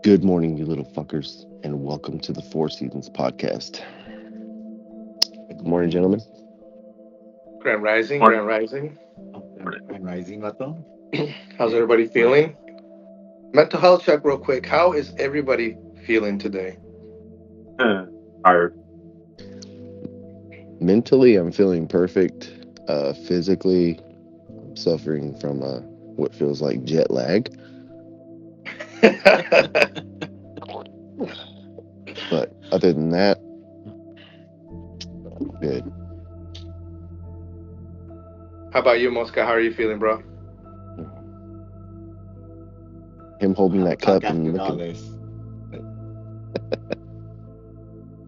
Good morning, you little fuckers, and welcome to the Four Seasons podcast. Good morning, gentlemen. Grand Rising, Morning. Grand Rising. And Rising Vato. How's everybody feeling? Mental health check, real quick. How is everybody feeling today? Tired. Mentally, I'm feeling perfect. Physically, I'm suffering from what feels like jet lag. But other than that, I'm good. How about you, Mosca? How are you feeling, bro? Him holding that cup and After all looking. this.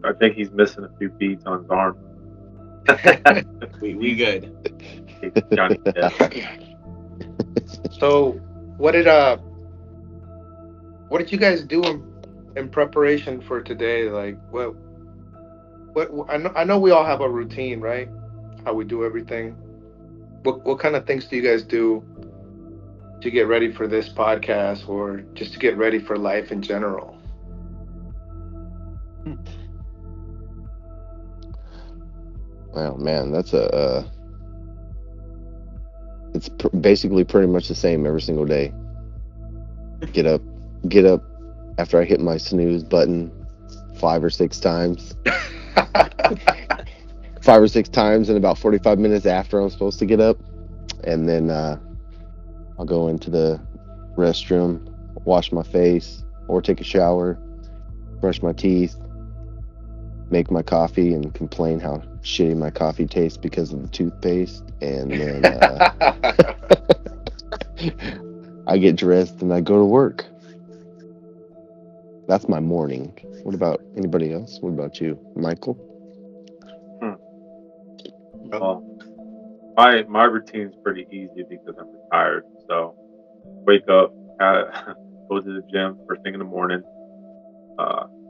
I think he's missing a few beads on his arm. We good. Johnny Depp. So, what did you guys do in preparation for today? Like, what? I know we all have a routine, right? How we do everything. What kind of things do you guys do to get ready for this podcast, or just to get ready for life in general? Wow, man, that's it's basically pretty much the same every single day. Get up after I hit my snooze button 5 or 6 times. 5 or 6 times, and about 45 minutes after I'm supposed to get up, and then I'll go into the restroom, wash my face, or take a shower, brush my teeth, make my coffee, and complain how shitty my coffee tastes because of the toothpaste. And then I get dressed and I go to work. That's my morning. What about anybody else? What about you, Michael? Well, my routine's pretty easy because I'm retired. So wake up, go to the gym first thing in the morning,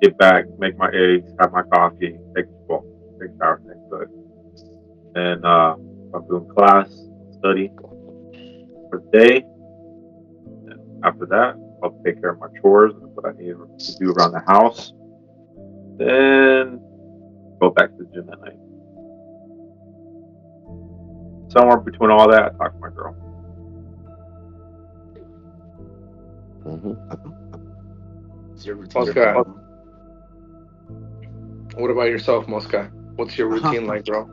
get back, make my eggs, have my coffee, take a shower, things good. And I'm doing class, study for the day. And after that, I'll take care of my chores and what I need to do around the house. Then go back to the gym at night. Somewhere between all that, I talk to my girl. Mm-hmm. It's your routine. Mosca, what about yourself, Mosca? What's your routine like, bro?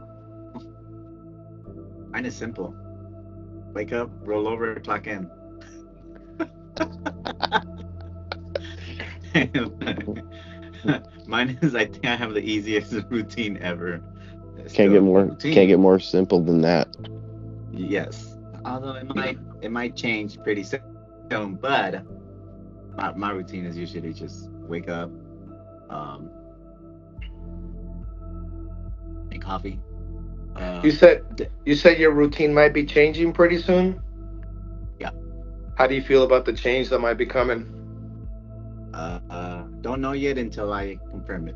Mine is simple. Wake up, roll over, clock in. Mine is, I think I have the easiest routine ever. It's Can't still get a more routine. can't get more simple than that. Yes. Although it might change pretty soon, but my routine is usually just wake up, make coffee. You said your routine might be changing pretty soon. Yeah. How do you feel about the change that might be coming? Don't know yet until I confirm it.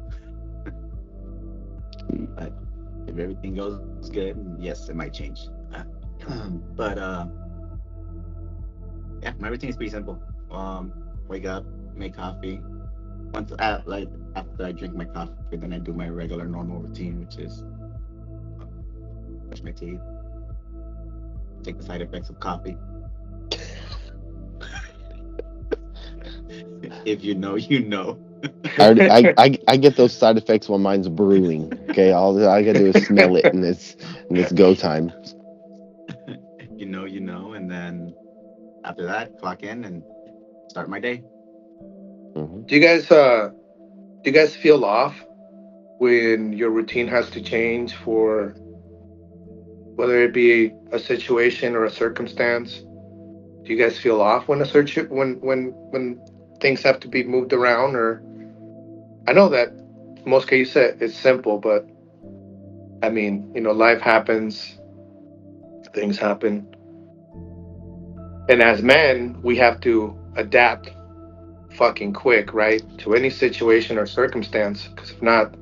But if everything goes good, yes, it might change. But yeah, my routine is pretty simple. Wake up, make coffee. Once after I drink my coffee, then I do my regular normal routine, which is brush my teeth, take the side effects of coffee. If you know, you know. I get those side effects when mine's brewing. Okay, all I gotta do is smell it, and it's go time. If you know, you know, and then after that, clock in and start my day. Mm-hmm. Do you guys feel off when your routine has to change for whether it be a situation or a circumstance? Do you guys feel off when when things have to be moved around? Or I know that most cases it's simple, but I mean, life happens, things happen, and as men, we have to adapt fucking quick, right, to any situation or circumstance. Because if not,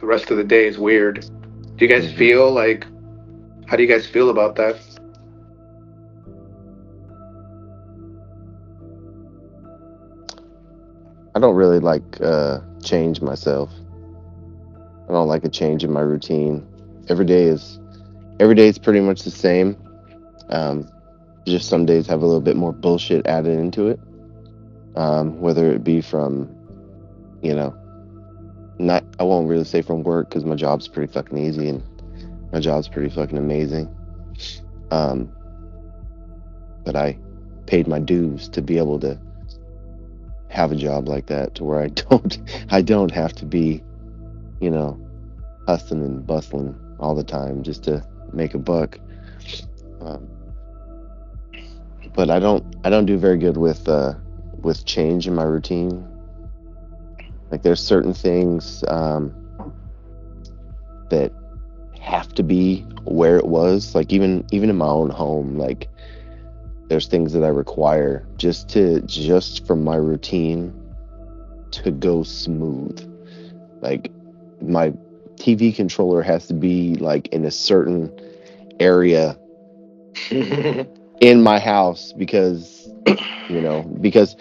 the rest of the day is weird. Do you guys Mhm. feel like? How do you guys feel about that? I don't really like change myself. I don't like a change in my routine. Every day is every day is pretty much the same. Um, just some days have a little bit more bullshit added into it. Whether it be from, you know, not I won't really say from work because my job's pretty fucking easy and my job's pretty fucking amazing. Um, but I paid my dues to be able to have a job like that to where I don't have to be, you know, hustling and bustling all the time just to make a buck. Um, but I don't do very good with change in my routine. Like there's certain things that have to be where it was. Like even in my own home, like there's things that I require just from my routine to go smooth. Like my TV controller has to be like in a certain area in my house because because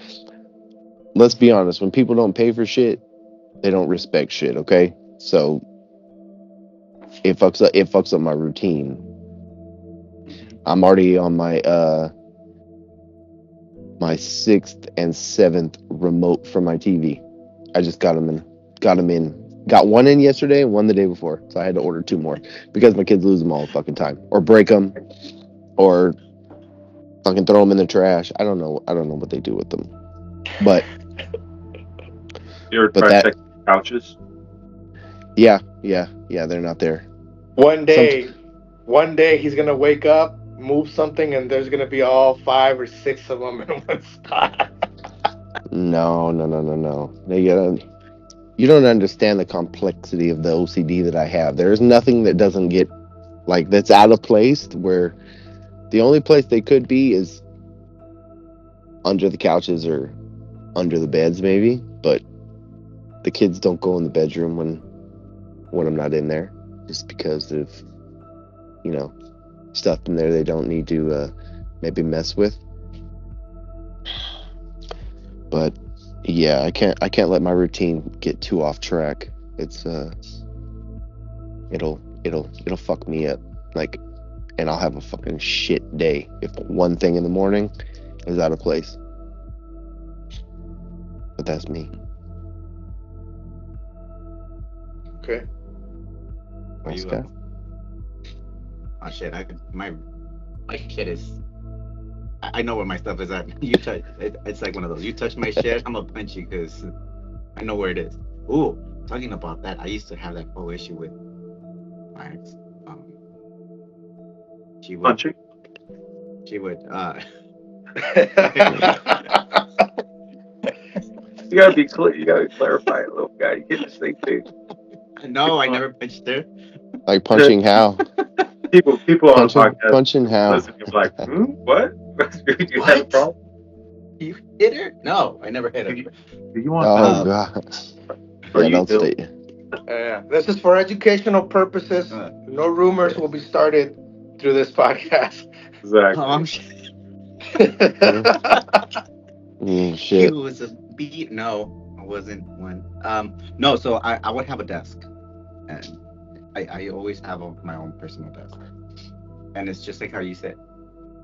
let's be honest, when people don't pay for shit, they don't respect shit, okay? So it fucks up my routine. I'm already on my my 6th and 7th remote for my TV. I just got them in. Got one in yesterday and one the day before. So I had to order 2 more because my kids lose them all the fucking time or break them or fucking throw them in the trash. I don't know what they do with them. But You ever try checking couches? Yeah, they're not there. One day he's gonna wake up, move something, and there's gonna be all 5 or 6 of them in one spot. No. You don't understand the complexity of the OCD that I have. There's nothing that doesn't get like that's out of place. Where the only place they could be is under the couches or under the beds, maybe. But the kids don't go in the bedroom when I'm not in there, just because of stuff in there they don't need to maybe mess with. But yeah, I can't let my routine get too off track. It's it'll fuck me up, like, and I'll have a fucking shit day if one thing in the morning is out of place. But that's me. Okay. Oscar? Oh shit! My shit is. I know where my stuff is at. You touch it's like one of those. You touch my shit, I'm gonna punch you because I know where it is. Ooh, talking about that, I used to have that whole issue with my ex. She would Punching? She would. You gotta be clear. You gotta clarify it, little guy. You get the same thing. No, I never punched her. Like punching how? People on the podcast punching how? listen, you're like, what? You had a problem? You hit her? No, I never hit her. Do you want? Oh god! Yeah, don't stay. This is for educational purposes. No rumors will be started through this podcast. Exactly. Shit. It was a beat. No, I wasn't one. No, so I would have a desk, and I always have my own personal desk, and it's just like how you said.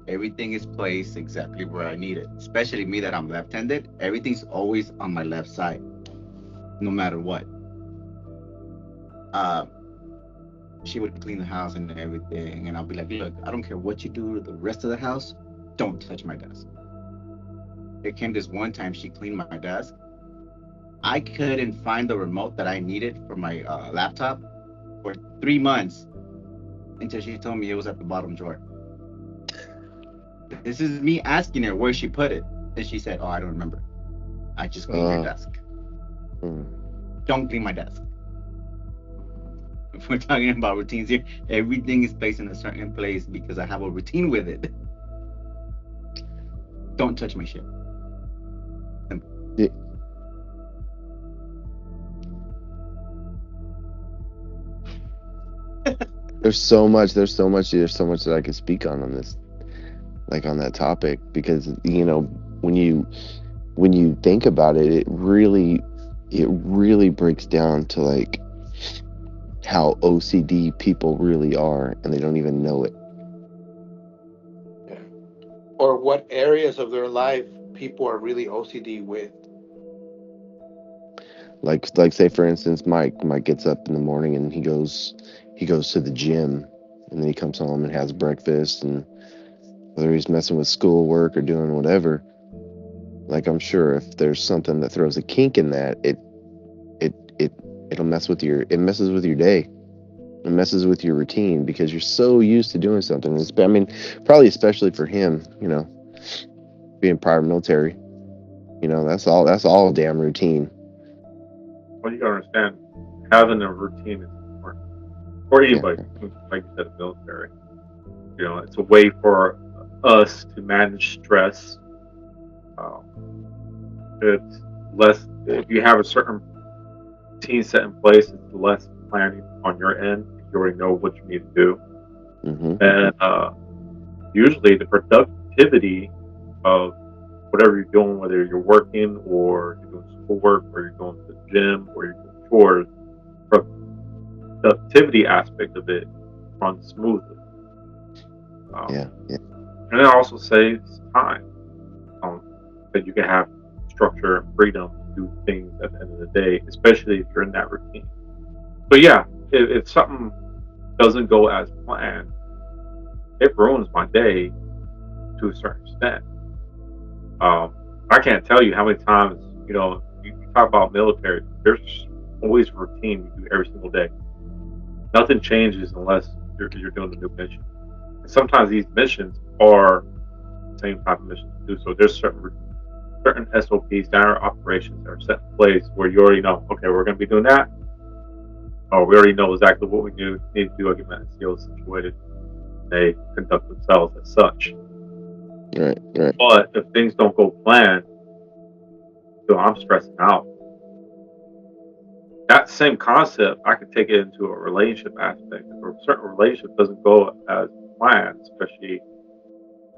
Everything is placed exactly where I need it. Especially me that I'm left-handed. Everything's always on my left side, no matter what. She would clean the house and everything, and I'll be like, look, I don't care what you do to the rest of the house, don't touch my desk. There came this one time she cleaned my desk. I couldn't find the remote that I needed for my laptop for 3 months until she told me it was at the bottom drawer. This is me asking her where she put it. And she said, oh, I don't remember. I just cleaned your desk. Don't clean my desk. If we're talking about routines here, everything is placed in a certain place because I have a routine with it. Don't touch my shit. Yeah. There's so much that I could speak on this, like on that topic, because when you when you think about it, it really breaks down to like how OCD people really are, and they don't even know it. Yeah. Or what areas of their life people are really OCD with. Like say for instance, Mike gets up in the morning and he goes to the gym, and then he comes home and has breakfast, and whether he's messing with schoolwork or doing whatever, like I'm sure if there's something that throws a kink in that, it it it'll mess with your it messes with your day. It messes with your routine because you're so used to doing something. I mean, probably especially for him, being prior military, that's all damn routine. Well, you gotta understand, having a routine is important for Yeah, anybody. Like you said, the military. It's a way for us to manage stress. Um, it's less if you have a certain routine set in place. It's less planning on your end. You already know what you need to do, mm-hmm. and usually the productivity of whatever you're doing, whether you're working or you're doing schoolwork or you're going to the gym or you're doing chores, productivity aspect of it runs smoothly. Yeah, yeah, And it also saves time, that you can have structure and freedom to do things at the end of the day, especially if you're in that routine. But yeah, if something doesn't go as planned, it ruins my day to a certain extent. I can't tell you how many times, you talk about military, there's always a routine you do every single day. Nothing changes unless you're doing a new mission. And sometimes these missions are the same type of missions too. So there's certain SOPs, standard operations that are set in place where you already know, okay, we're going to be doing that. Or we already know exactly what we need to do to get my SEALs situated. They conduct themselves as such. right, right. But if things don't go planned, I'm stressing out. That same concept, I could take it into a relationship aspect. If a certain relationship doesn't go as planned, especially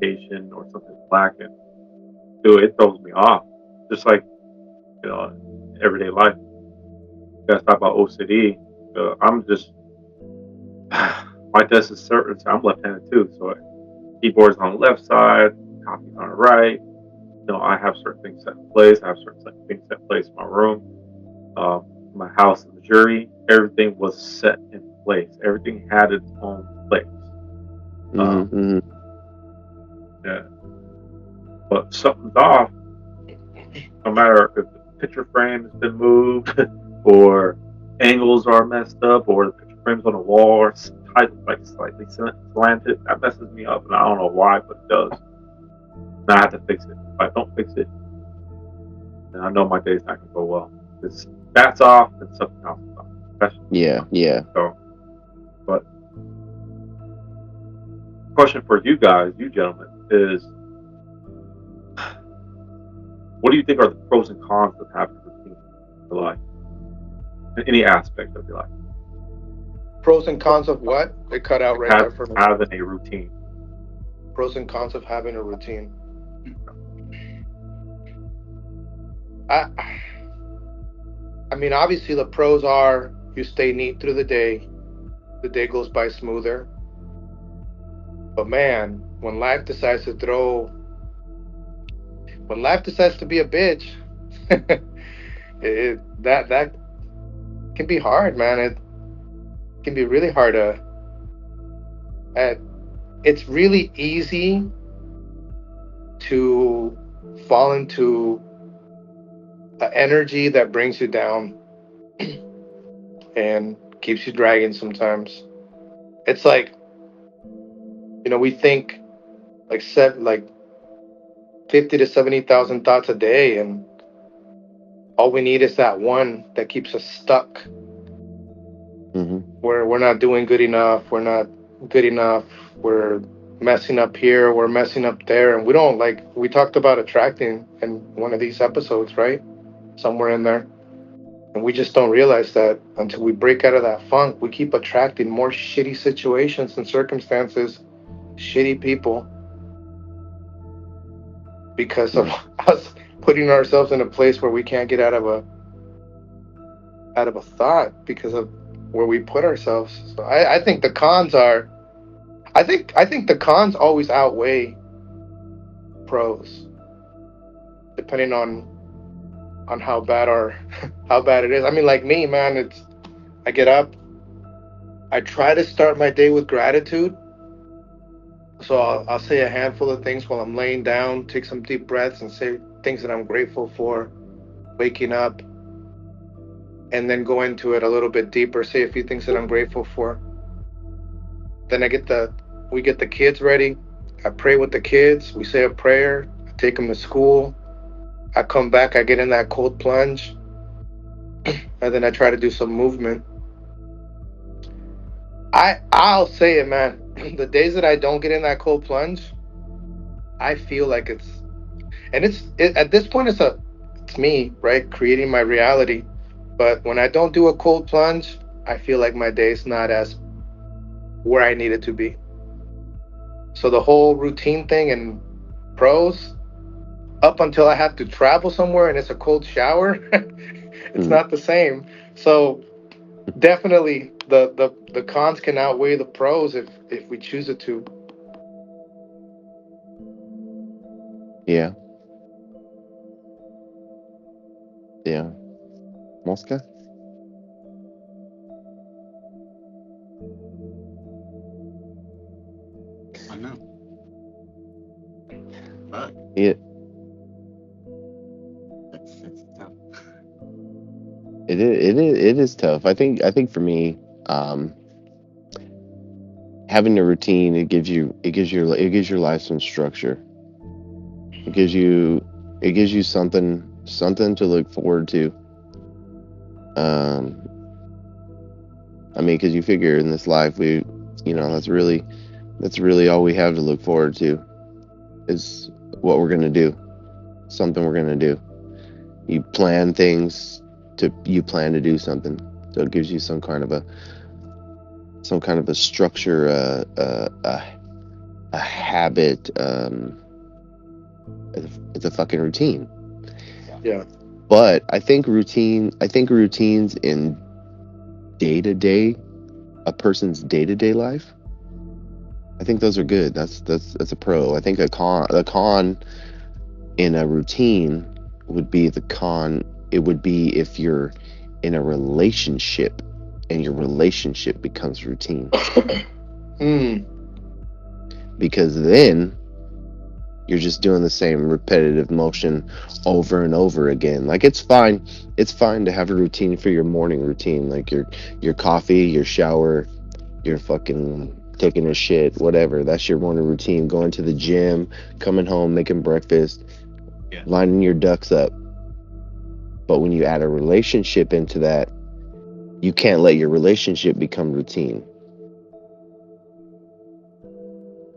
patient or something's lacking, it throws me off. Just like, everyday life. You guys talk about OCD. I'm just, my desk is certain, so I'm left handed too. So keyboard's on the left side, copy's on the right. I have certain things set in place. I have certain things set in place in my room. My house in Missouri, everything was set in place. Everything had its own place. Mm-hmm. Yeah. But something's off, no matter if the picture frame has been moved or angles are messed up or the picture frame's on the wall or slightly slanted. That messes me up, and I don't know why, but it does. And I have to fix it. If I don't fix it, then I know my day's not going to go well. If that's off, then something else is off. Yeah, yeah. So, but question for you guys, you gentlemen, is what do you think are the pros and cons of having a routine in your life? In any aspect of your life. Pros and cons of what? It cut out right there for me. Having a routine. Pros and cons of having a routine. I mean, obviously the pros are you stay neat through the day goes by smoother. But man, when life decides to be a bitch, that can be hard, man. It can be really hard it's really easy to fall into an energy that brings you down and keeps you dragging sometimes. It's like, we think like 50 to 70,000 thoughts a day, and all we need is that one that keeps us stuck. Mm-hmm. Where we're not doing good enough, we're not good enough, we're messing up here, we're messing up there, and we talked about attracting in one of these episodes, right? Somewhere in there. And we just don't realize that until we break out of that funk. We keep attracting more shitty situations and circumstances, shitty people, because of us putting ourselves in a place where we can't get out of a thought because of where we put ourselves. So I think the cons are. I think the cons always outweigh pros, depending on how bad our how bad it is. I mean, like me, man. I get up. I try to start my day with gratitude. So I'll say a handful of things while I'm laying down, take some deep breaths, and say things that I'm grateful for. Waking up, and then go into it a little bit deeper. Say a few things that I'm grateful for. Then we get the kids ready. I pray with the kids. We say a prayer. I take them to school. I come back. I get in that cold plunge, and then I try to do some movement. I'll say it, man. The days that I don't get in that cold plunge, I feel like at this point it's me, right, creating my reality. But when I don't do a cold plunge, I feel like my day's not as where I need it to be. So the whole routine thing and pros, up until I have to travel somewhere and it's a cold shower, it's not the same. So definitely the cons can outweigh the pros if we choose it to. Yeah. Yeah. Mosca? I know. But Yeah. it's tough. It is tough. I think for me, having a routine, it gives your life some structure. It gives you something to look forward to. I mean, because you figure in this life, that's really all we have to look forward to is what we're gonna do, something we're gonna do. You plan things you plan to do something, so it gives you some kind of a structure, a habit. It's a fucking routine. Yeah. But I think routines in a person's day-to-day life, I think those are good. That's a pro. I think the con in a routine would be it would be if you're in a relationship and your relationship becomes routine. Because then you're just doing the same repetitive motion over and over again. Like it's fine to have a routine for your morning routine, like your coffee, your shower, your fucking taking a shit, whatever. That's your morning routine. Going to the gym, coming home, making breakfast, lining your ducks up. But when you add a relationship into that, you can't let your relationship become routine.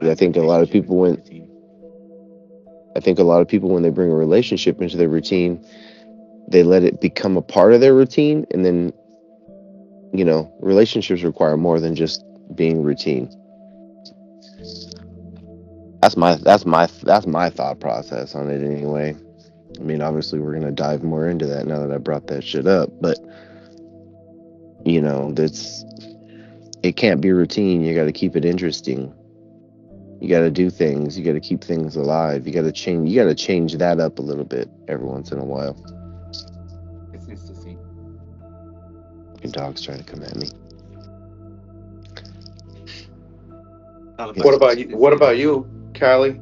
I think a lot of people when they bring a relationship into their routine, they let it become a part of their routine, and then relationships require more than just being routine. That's my thought process on it anyway. I mean, obviously we're gonna dive more into that now that I brought that shit up, but it can't be routine. You got to keep it interesting. You got to do things. You got to keep things alive. You got to change that up a little bit every once in a while. It's nice to see. Your dog's trying to come at me. What about you, Callie?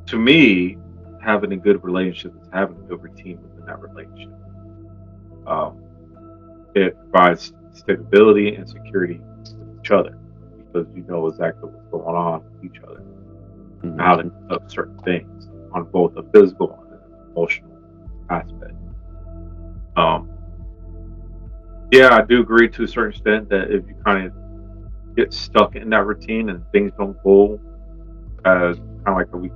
To me, having a good relationship is having a good routine within that relationship. It provides stability and security with each other because you know exactly what's going on with each other, how to do certain things on both a physical and an emotional aspect. Yeah, I do agree to a certain extent that if you kind of get stuck in that routine and things don't go as kind of like we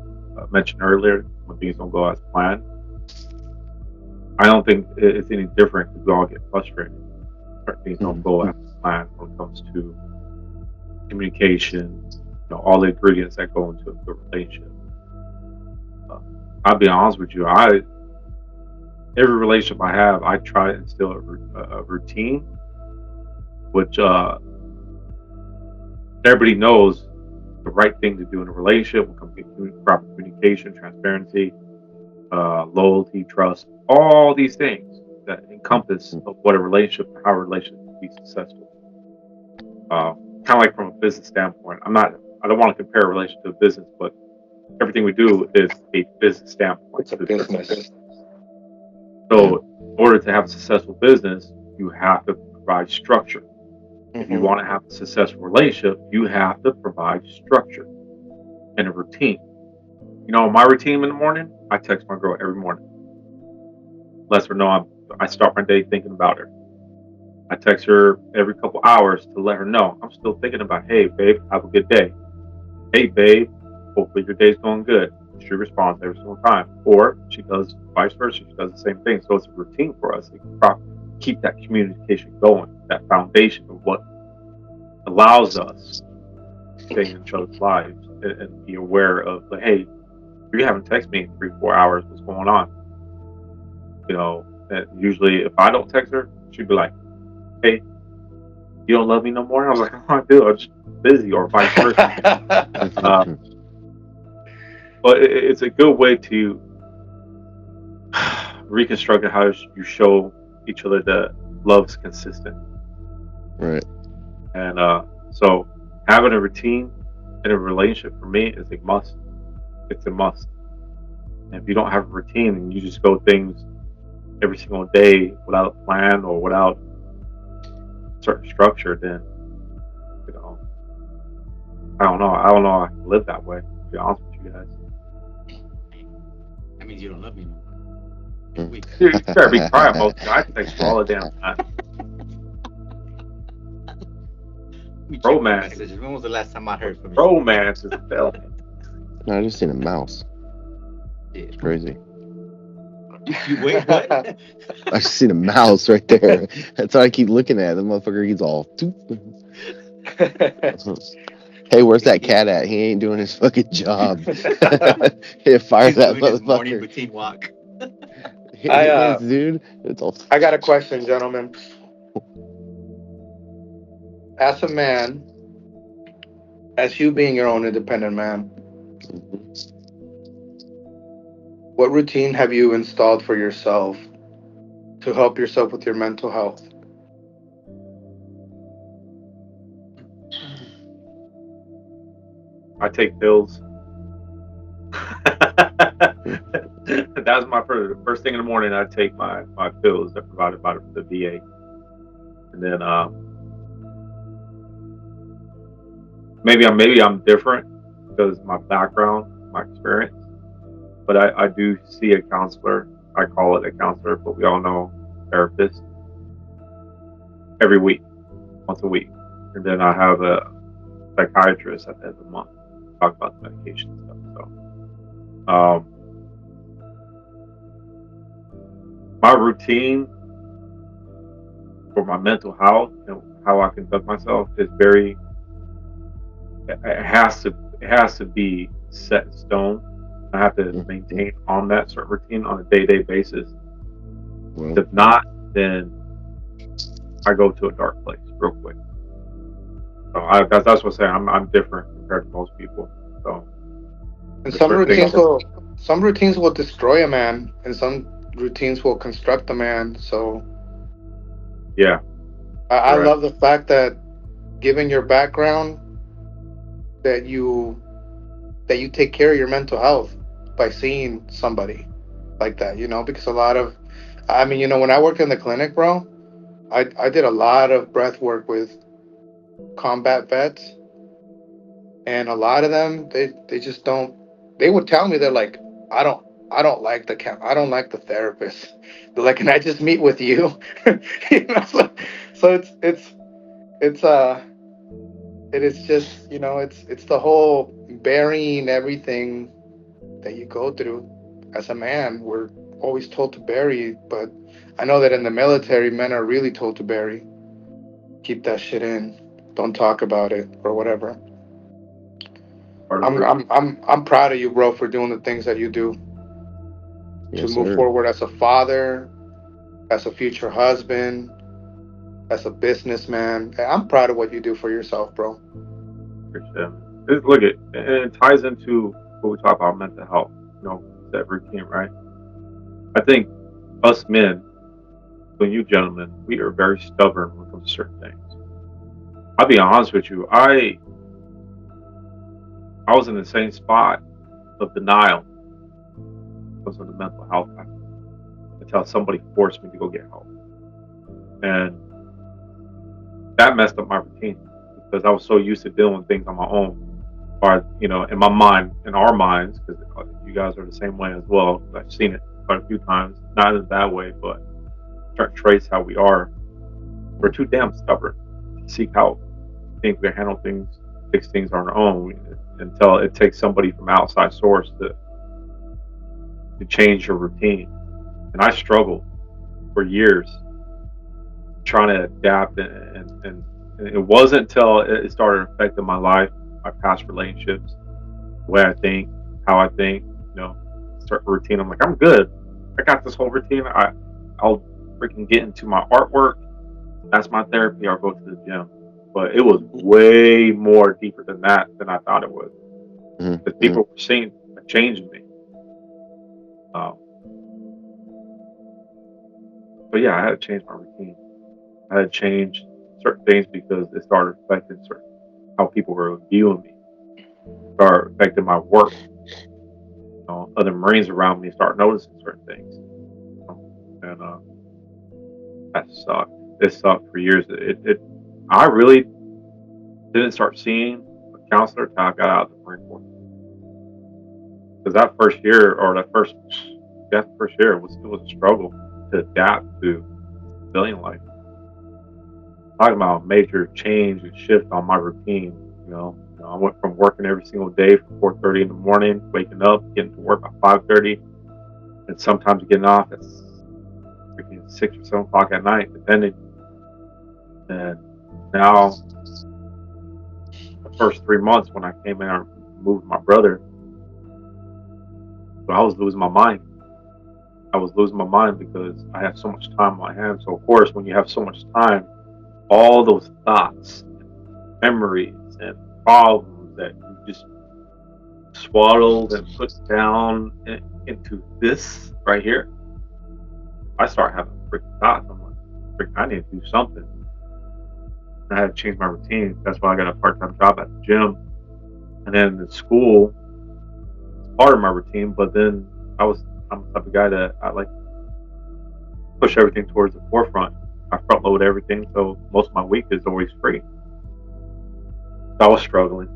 mentioned earlier, when things don't go as planned, I don't think it's any different because we all get frustrated at things don't go as planned when it comes to communication, all the ingredients that go into a good relationship. I'll be honest with you, every relationship I have, I try to instill a routine, which everybody knows the right thing to do in a relationship when it comes to proper communication, transparency, loyalty, trust, all these things that encompass of what a relationship, how a relationship can be successful. Kind of like from a business standpoint, I don't want to compare a relationship to a business, but everything we do is a business standpoint. It's a business. So, in order to have a successful business, you have to provide structure. If you want to have a successful relationship, you have to provide structure and a routine. My routine in the morning, I text my girl every morning. Lets her know I start my day thinking about her. I text her every couple hours to let her know I'm still thinking about, hey, babe, have a good day. Hey, babe, hopefully your day's going good. She responds every single time. Or she does vice versa. She does the same thing. So it's a routine for us to keep that communication going, that foundation of what allows us to stay in each other's lives and be aware of, like, hey, you haven't texted me in 3-4 hours. What's going on? And usually if I don't text her, she'd be like, hey, you don't love me no more? I was like, oh, I do. I'm just busy, or vice versa. But it's a good way to reconstruct how you show each other that love's consistent. Right. And so having a routine in a relationship for me is a must. It's a must. And if you don't have a routine and you just go things every single day without a plan or without certain structure, then I don't know I can live that way, to be honest with you guys. That means you don't love me no more. Dude, you better be quiet, most I text you all the damn time. Romance. When was the last time I heard from you? Romance is failing. No, I just seen a mouse. It's crazy. You wait, what? I just seen a mouse right there. That's why I keep looking at it. The motherfucker, he's all. Hey, where's that cat at? He ain't doing his fucking job. Hey, fire that motherfucker. Morning routine walk. Dude, it's all. I got a question, gentlemen. As a man, as you being your own independent man, what routine have you installed for yourself to help yourself with your mental health? I take pills. That's my first thing in the morning. I take my pills that are provided by the VA, and then maybe I'm different because my background, my experience. But I do see a counselor. I call it a counselor, but we all know therapist every week, once a week, and then I have a psychiatrist at the end of the month. Talk about the medication and stuff. So, my routine for my mental health and how I conduct myself is very. It has to be set in stone. I have to maintain on that certain routine on a day-to-day basis. Well, If not, then I go to a dark place real quick. So that's what I'm saying. I'm different compared to most people. So, And some routines will destroy a man, and some routines will construct a man. So yeah, I love the fact that, given your background, that you take care of your mental health by seeing somebody like that. Because when I worked in the clinic, bro, I did a lot of breath work with combat vets, and a lot of them they just don't. They would tell me, they're like, I don't like I don't like the therapist. They're like, can I just meet with you? So it is just, it's the whole burying everything that you go through as a man. We're always told to bury, but I know that in the military, men are really told to bury. keep that shit in. Don't talk about it or whatever. Part of it. I'm proud of you, bro, for doing the things that you do to Yes, move sir. forward as a father, as a future husband, as a businessman. I'm proud of what you do for yourself, bro. Appreciate it. Look, it ties into what we talk about mental health. That routine, right? I think us men, so you gentlemen, we are very stubborn when it comes to certain things. I'll be honest with you. I was in the same spot of denial because of the mental health aspect, until somebody forced me to go get help, and that messed up my routine because I was so used to dealing with things on my own. Or in my mind, in our minds, because you guys are the same way as well. I've seen it quite a few times, not in a bad way, but try to trace how we are. We're too damn stubborn to seek help. Think we can handle things, fix things on our own, until it takes somebody from outside source to change your routine. And I struggled for years trying to adapt, and it wasn't until it started affecting my life, my past relationships, the way I think, how I think, start a routine. I'm like, I'm good. I got this whole routine. I'll freaking get into my artwork. That's my therapy. I'll go to the gym. But it was way more deeper than that than I thought it was. Because people were seeing a change in me. But yeah, I had to change my routine. I had to change certain things because it started affecting how people were viewing me. Started affecting my work. Other Marines around me start noticing certain things, and that sucked. It sucked for years. I really didn't start seeing a counselor until I got out of the Marine Corps. Because that first year, it was a struggle to adapt to civilian life. Talking about a major change and shift on my routine. I went from working every single day from 4:30 in the morning, waking up, getting to work by 5:30, and sometimes getting off at 6 or 7 o'clock at night, depending. And now, the first 3 months when I came in and moved with my brother, I was losing my mind. I was losing my mind because I have so much time on my hands. So, of course, when you have so much time, all those thoughts, memories, and problems that you just swaddled and put down into this right here, I start having freaking thoughts. I'm like, I need to do something. I had to change my routine. That's why I got a part-time job at the gym. And then the school is part of my routine, but then I'm the type of guy that I like push everything towards the forefront. I front load everything, so most of my week is always free. So I was struggling.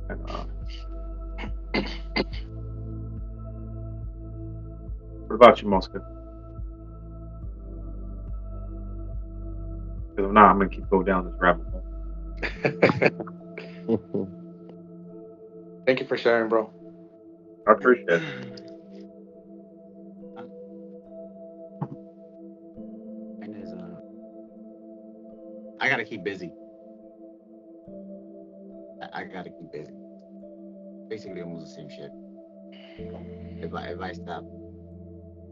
And, what about you, Mosca? Because if not, I'm going to keep going down this rabbit hole. Thank you for sharing, bro. I appreciate it. I gotta keep busy. I gotta keep busy. Basically, almost the same shit. If I stop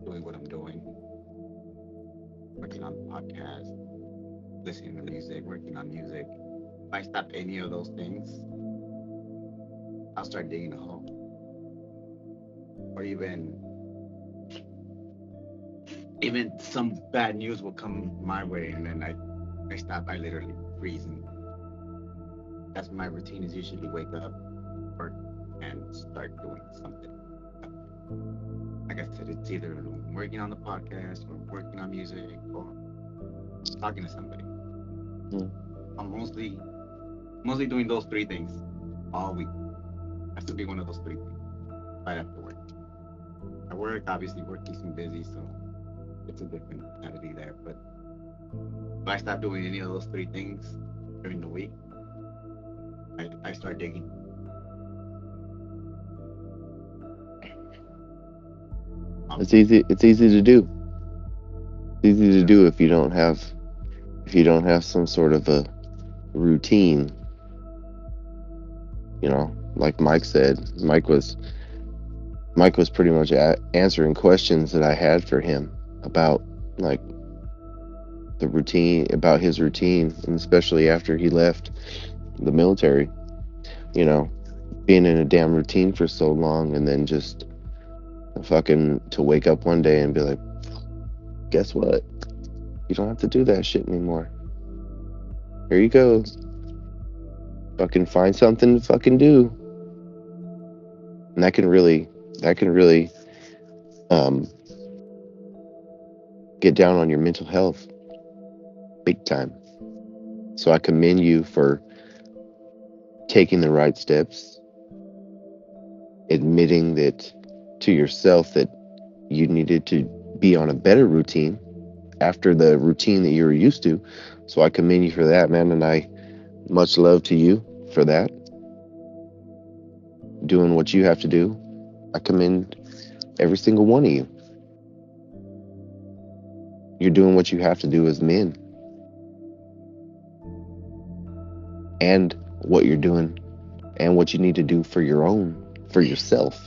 doing what I'm doing, working on the podcast, listening to music, working on music, if I stop any of those things, I'll start digging a hole. Or even some bad news will come my way, and then I stop. I literally freeze, and that's my routine. Is usually wake up, work, and start doing something. Like I said, it's either working on the podcast, or working on music, or talking to somebody. I'm mostly doing those three things all week. Has to be one of those three things right after work. At work, obviously, work keeps me busy, so it's a different mentality there. But if I stop doing any of those three things during the week, I start digging. It's easy. It's easy to do. It's easy to do if you don't have if you don't have some sort of a routine, like Mike said, Mike was pretty much answering questions that I had for him about like the routine, about his routine, and especially after he left the military. You know, being in a damn routine for so long, and then just fucking to wake up one day and be like, guess what? You don't have to do that shit anymore. Here you go. Fucking find something to fucking do. And that can really um, get down on your mental health big time. So I commend you for taking the right steps, admitting that to yourself that you needed to be on a better routine after the routine that you were used to. So I commend you for that, man, and I much love to you for that. Doing what you have to do. I commend every single one of you. You're doing what you have to do as men. And what you're doing and what you need to do for yourself.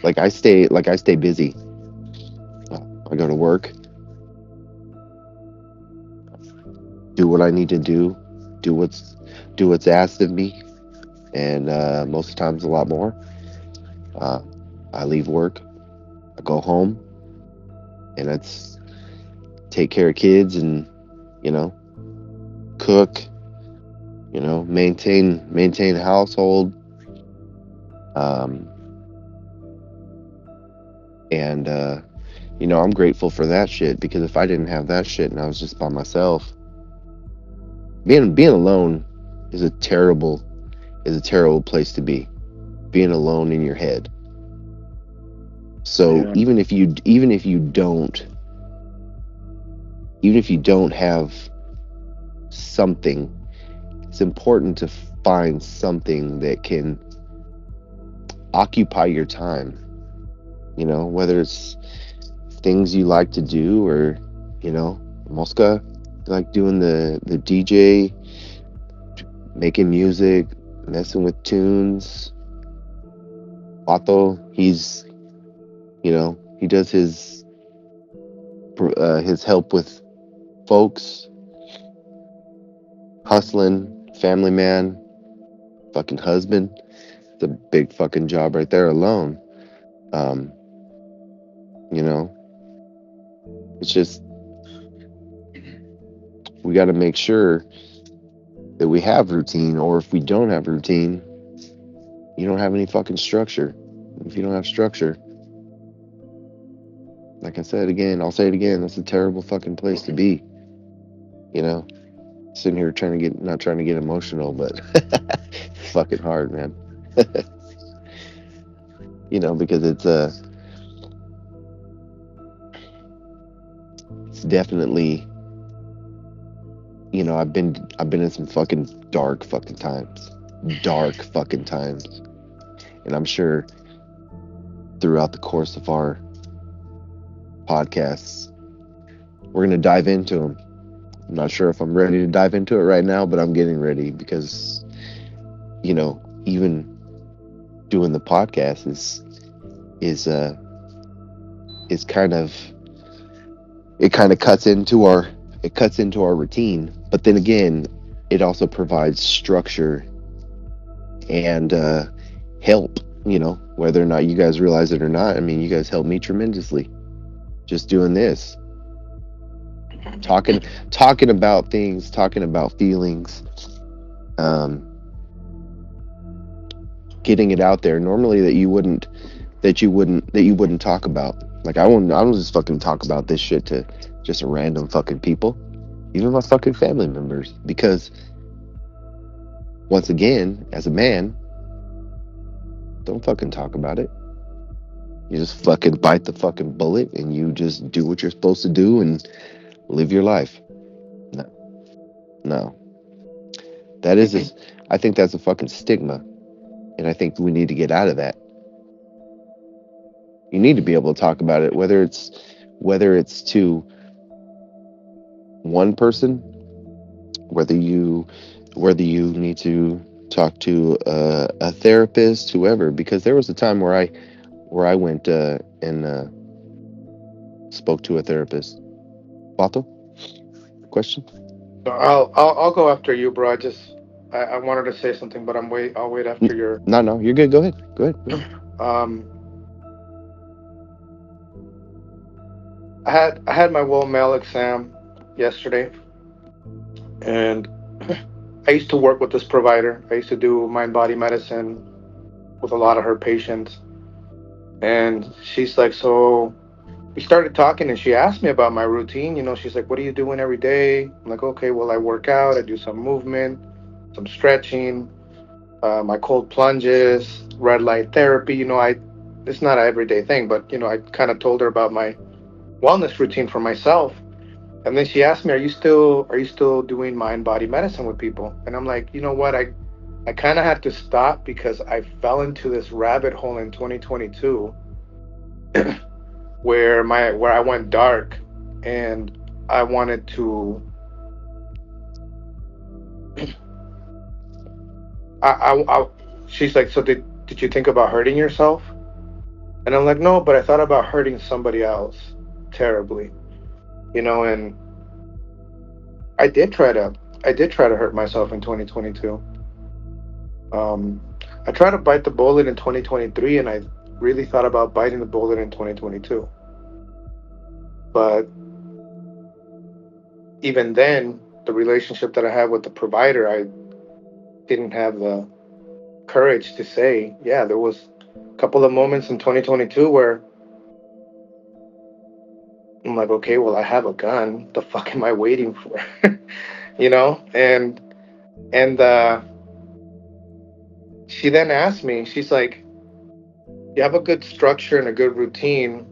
Like I stay busy. I go to work, do what I need to do what's asked of me, and most of the times a lot more. I leave work, I go home, and it's take care of kids and cook, maintain the household, and I'm grateful for that shit, because if I didn't have that shit and I was just by myself, being alone is a terrible place to be. Being alone in your head. So Yeah. even if you don't have something, it's important to find something that can occupy your time. Whether it's things you like to do, or Mosca like doing the DJ, making music, messing with tunes. Otto, he's he does his help with folks, hustling, family man, fucking husband. It's a big fucking job right there alone. It's just, we got to make sure that we have routine, or if we don't have routine, you don't have any fucking structure. If you don't have structure, like I said again, I'll say it again, that's a terrible fucking place to be. Sitting here not trying to get emotional, but it's fucking hard, man. Because it's definitely, I've been in some fucking dark fucking times, and I'm sure throughout the course of our podcasts, we're gonna dive into them. I'm not sure if I'm ready to dive into it right now, but I'm getting ready, because even doing the podcast is kind of, it cuts into our routine, but then again, it also provides structure and help, whether or not you guys realize it or not. I mean, you guys help me tremendously just doing this, talking about things, talking about feelings, getting it out there normally that you wouldn't talk about. Like I don't just fucking talk about this shit to just random fucking people, even my fucking family members, because once again, as a man, don't fucking talk about it. You just fucking bite the fucking bullet and you just do what you're supposed to do and live your life. No. That is I think that's a fucking stigma, and I think we need to get out of that. You need to be able to talk about it, whether it's to one person, whether you need to talk to a therapist, whoever. Because there was a time where I went and spoke to a therapist. Pato, question? So I'll go after you, bro. I wanted to say something, but I'll wait after your. No, you're good. Go ahead. Go ahead. Go ahead. Um, I had my Will Mail exam yesterday, and I used to work with this provider. I used to do mind body medicine with a lot of her patients, and she's like, so we started talking, and she asked me about my routine. She's like, "What are you doing every day?" I'm like, "Okay, well, I work out. I do some movement, some stretching, my cold plunges, red light therapy. It's not an everyday thing, but I kind of told her about my wellness routine for myself. And then she asked me, "Are you still doing mind body medicine with people?" And I'm like, you know what? I kind of had to stop because I fell into this rabbit hole in 2022 where I went dark, and I wanted to. She's like, "So did you think about hurting yourself?" And I'm like, "No, but I thought about hurting somebody else terribly, and I did try to I did try to hurt myself in 2022. Um, I tried to bite the bullet in 2023, and I really thought about biting the bullet in 2022. But even then, the relationship that I had with the provider, I didn't have the courage to say, yeah, there was a couple of moments in 2022 where I'm like, okay, well, I have a gun. The fuck am I waiting for? And she then asked me, she's like, you have a good structure and a good routine.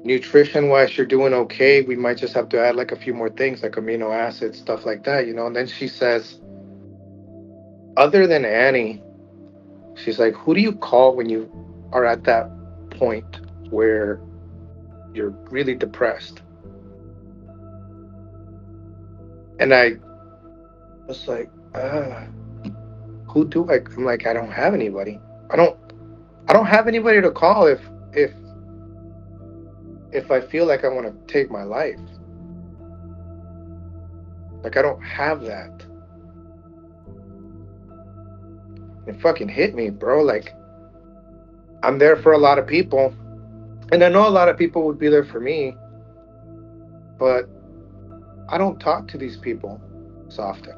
Nutrition wise, you're doing okay. We might just have to add like a few more things, like amino acids, stuff like that. And then she says, other than Annie, she's like, who do you call when you are at that point where you're really depressed? And I was like, who do I? I'm like, I don't have anybody. I don't. I don't have anybody to call if if I feel like I want to take my life. Like I don't have that. It fucking hit me, bro. Like I'm there for a lot of people, and I know a lot of people would be there for me, but I don't talk to these people so often.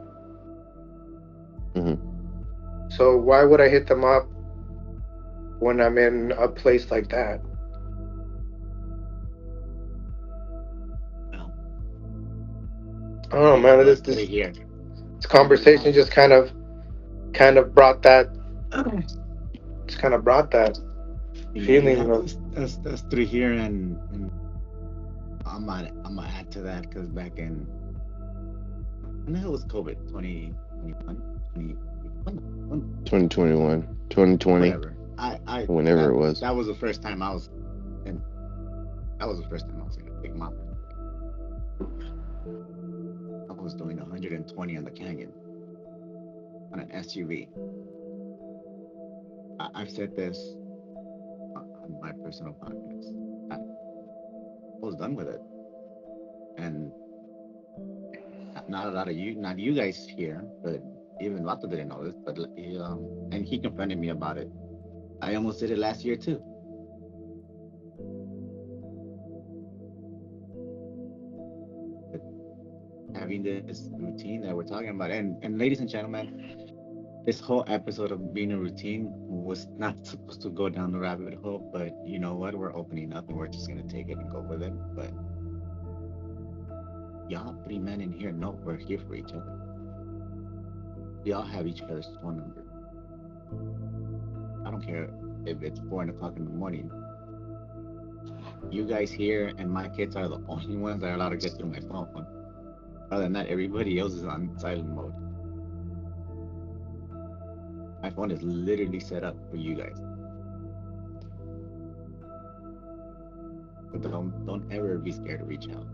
Hmm. So why would I hit them up when I'm in a place like that? Well, I don't know, three man. of This us this, three here. this We conversation have just kind of brought that. Just kind of brought that yeah, we feeling have of. us three here, and I'm gonna add to that because back in when the hell was COVID 2021 2021, 2020, whatever. I whenever it was. that was the first time I was in that was the first time I was in a big mountain. I was doing 120 on the canyon on an SUV. I've said this on my personal podcast. I was done with it, and not a lot of you, not you guys here, but even Vato didn't know this, but and he confronted me about it. I almost did it last year too. But having this routine that we're talking about, and ladies and gentlemen, this whole episode of being a routine was not supposed to go down the rabbit hole, but you know what? We're opening up and we're just gonna take it and go with it. But y'all three men in here know we're here for each other. We all have each other's phone number. I don't care if it's 4 o'clock in the morning. You guys here and my kids are the only ones that are allowed to get through my phone. Other than that, everybody else is on silent mode. My phone is literally set up for you guys. But don't ever be scared to reach out.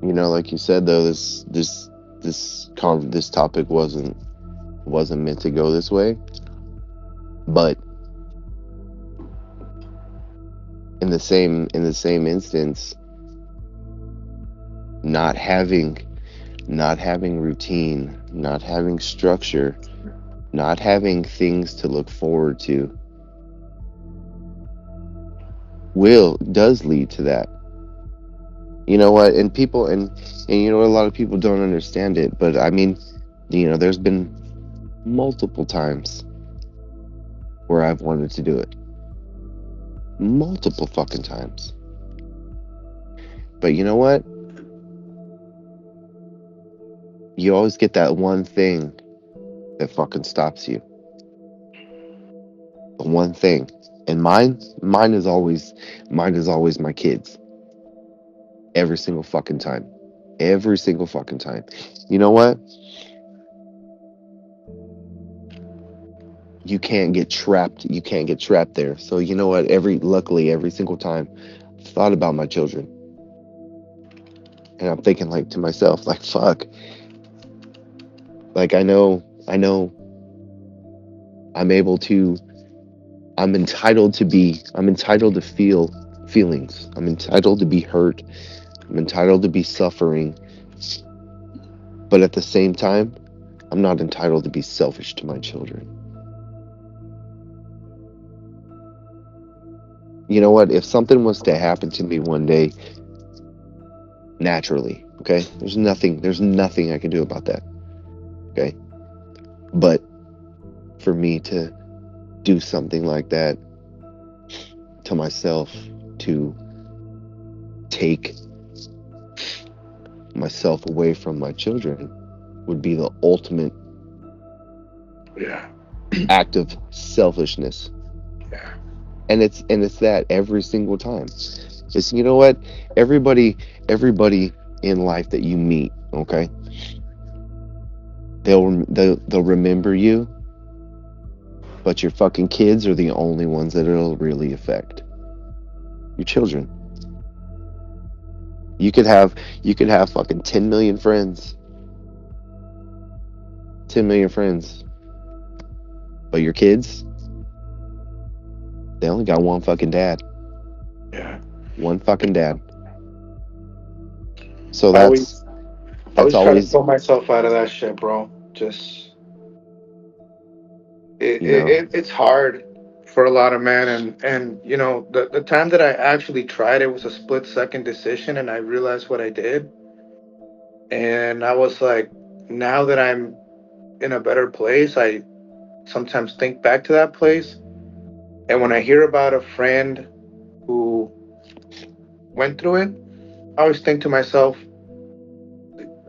You know, like you said though, this topic wasn't meant to go this way, but in the same instance, not having routine, not having structure, not having things to look forward to does lead to that. You know what? And people and you know, a lot of people don't understand it, but I mean, you know, there's been multiple times where I've wanted to do it. Multiple fucking times. But you know what? You always get that one thing that fucking stops you. The one thing. And mine is always my kids. Every single fucking time. Every single fucking time. You know what? You can't get trapped there. So you know what? Luckily every single time I've thought about my children. And I'm thinking like to myself, like, fuck. Like I know I'm entitled to feel feelings. I'm entitled to be hurt. I'm entitled to be suffering. But at the same time, I'm not entitled to be selfish to my children. You know what? If something was to happen to me one day, naturally, okay? There's nothing I can do about that. Okay? But for me to do something like that to myself, to take myself away from my children, would be the ultimate act of selfishness. Yeah. And it's that every single time. It's, you know what? Everybody in life that you meet, okay? They'll remember you, but your fucking kids are the only ones that it'll really affect. Your children. You could have fucking 10 million friends. 10 million friends. But your kids, they only got one fucking dad. Yeah. One fucking dad. So I always try to always, pull myself out of that shit, bro. Just you know, it's hard for a lot of men, and you know, the time that I actually tried it was a split-second decision, and I realized what I did, and I was like, now that I'm in a better place, I sometimes think back to that place, and when I hear about a friend who went through it, I always think to myself,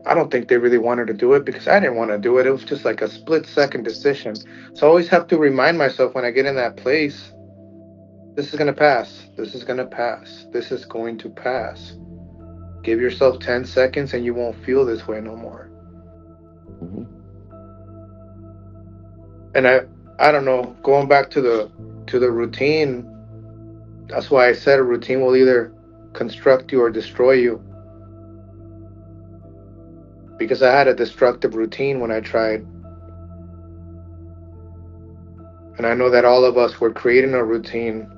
I don't think they really wanted to do it because I didn't want to do it. It was just like a split-second decision. So I always have to remind myself when I get in that place, this is going to pass. This is going to pass. This is going to pass. Give yourself 10 seconds and you won't feel this way no more. mhm. And I don't know, going back to the routine, that's why I said a routine will either construct you or destroy you. Because I had a destructive routine when I tried. And I know that all of us were creating a routine.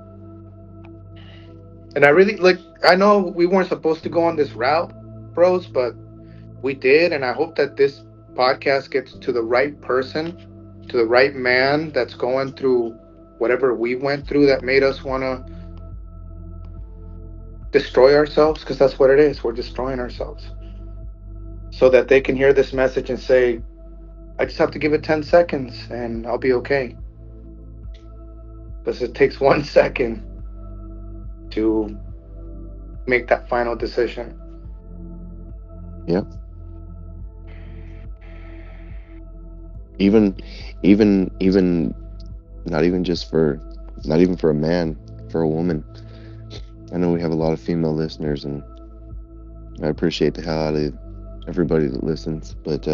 And I really like, I know we weren't supposed to go on this route, bros, but we did. And I hope that this podcast gets to the right person, to the right man that's going through whatever we went through that made us want to destroy ourselves, because that's what it is. We're destroying ourselves. So that they can hear this message and say, I just have to give it 10 seconds and I'll be okay. Because it takes 1 second to make that final decision. Yeah. Even not even for a man, for a woman. I know we have a lot of female listeners, and I appreciate the hell out of everybody that listens, but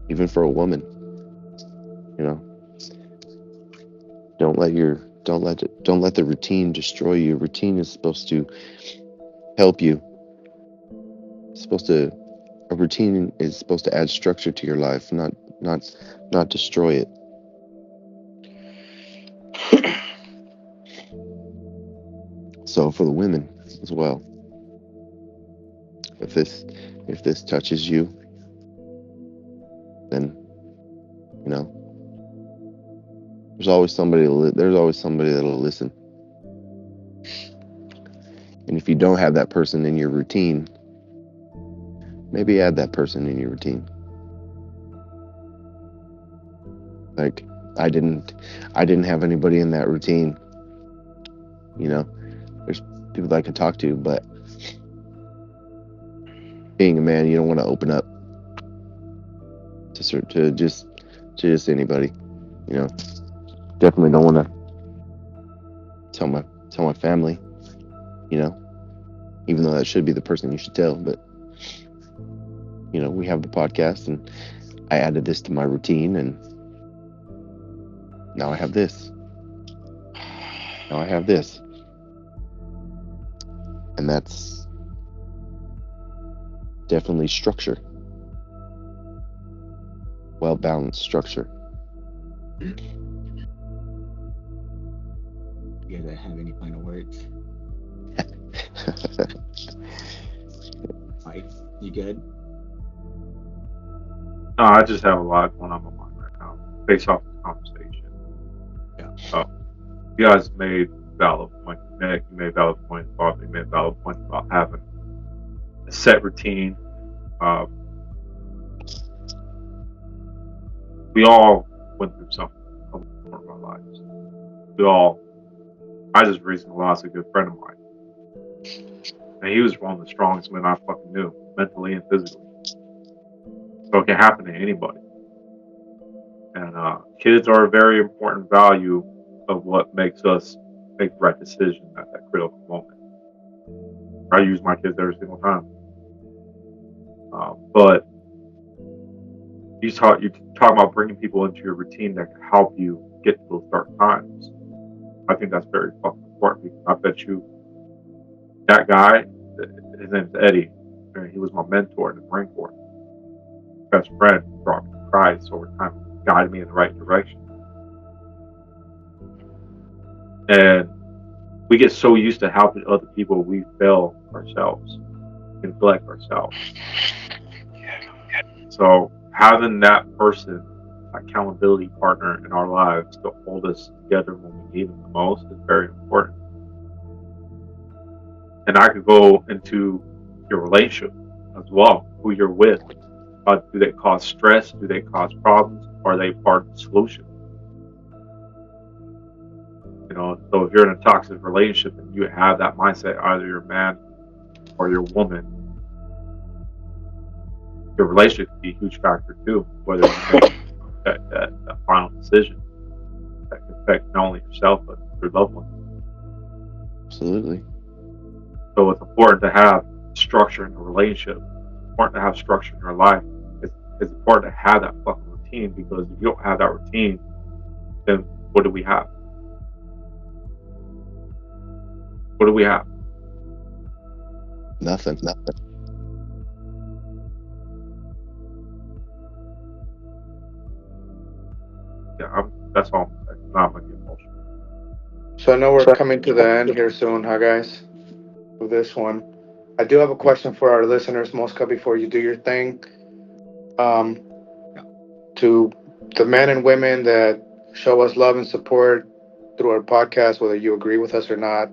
even for a woman, you know, don't let the routine destroy you. Routine is supposed to help you a routine is supposed to add structure to your life, not destroy it. So for the women as well, if this touches you, then there's always somebody that'll listen. And if you don't have that person in your routine, maybe add that person in your routine. Like I didn't have anybody in that routine. There's people that I can talk to, but being a man, you don't want to open up to just anybody. Definitely don't want to tell my family. Even though that should be the person you should tell, but we have the podcast, and I added this to my routine, and now I have this. And that's definitely structure. Well-balanced structure. You guys have any final words? Mike, you good? No, I just have a lot going on my mind right now, based off this conversation. Yeah. You guys made valid points. Nick, you made valid points. Bob, you made valid points about having a set routine. We all went through something in our lives. I just recently lost a good friend of mine. And he was one of the strongest men I fucking knew, mentally and physically. So it can happen to anybody. And kids are a very important value of what makes us make the right decision at that critical moment. I use my kids every single time. But you talk about bringing people into your routine that can help you get to those dark times. I think that's very fucking important, because I bet you that guy, his name's Eddie, and he was my mentor in the Marine Corps. Best friend, brought me to Christ over time, guided me in the right direction. And we get so used to helping other people, we fail ourselves, neglect ourselves. So having that person, accountability partner in our lives to hold us together when we need them the most is very important. And I could go into your relationship as well, who you're with. Do they cause stress? Do they cause problems? Are they part of the solution? So if you're in a toxic relationship and you have that mindset, either you're a man or you're a woman, your relationship can be a huge factor too, whether you make that final decision that can affect not only yourself but your loved ones. Absolutely. So it's important to have structure in a relationship. It's important to have structure in your life. It's important to have that fucking routine, because if you don't have that routine, then what do we have? What do we have? Nothing. Yeah, that's all I'm saying. Not going to get emotional. So I know we're coming to the end here soon, huh, guys? With this one, I do have a question for our listeners, Mosca, before you do your thing. To the men and women that show us love and support through our podcast, whether you agree with us or not,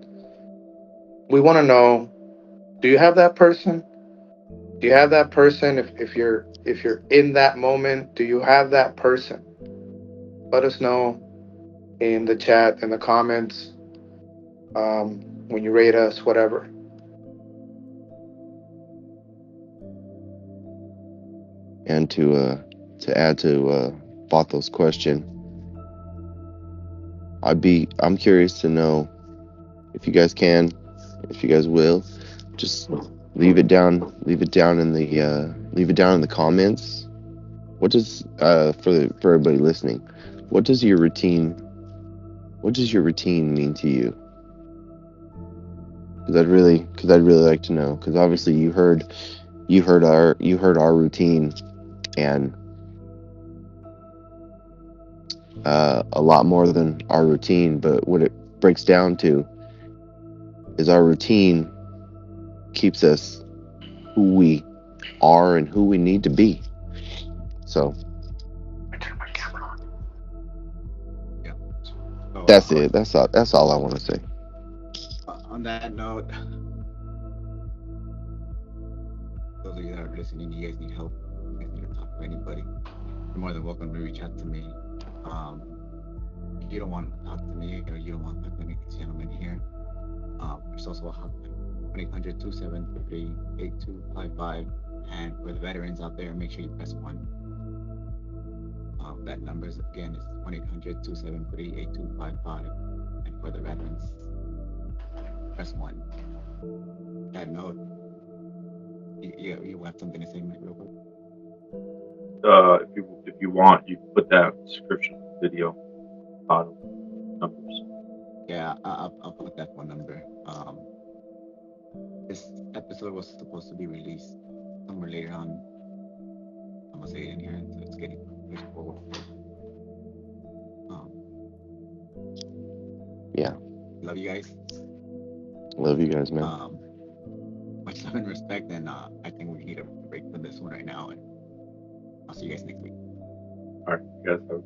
we want to know: do you have that person? Do you have that person? If you're in that moment, do you have that person? Let us know in the chat, in the comments, when you rate us, whatever. And to add to Bato's question, I'm curious to know if you guys will, just leave it down in the comments. What does for everybody listening, what does your routine mean to you? Because I'd really like to know, because obviously you heard you heard our routine, and a lot more than our routine. But what it breaks down to is our routine keeps us who we are and who we need to be. So I turn my camera on. Yeah. So that's it. That's all I want to say. on that note, those of you that are listening, you guys need help. You guys need to talk to anybody. You're more than welcome to reach out to me. If you don't want to talk to me or you don't want to talk to any of these gentlemen here, there's also a hotline, 1-800-273-8255. And for the veterans out there, make sure you press 1. That number is, again, is 1-800-273-8255. And for the veterans, press 1. That note, you have something to say, Mike, real quick? If you want, you can put that description of the video bottom numbers. Yeah, I'll put that phone number. This episode was supposed to be released somewhere later on. I'm gonna say it in here, so it's getting pushed forward. Yeah. Love you guys. Love you guys, man. Much love and respect, and I think we need a break for this one right now. And I'll see you guys next week. All right, you guys have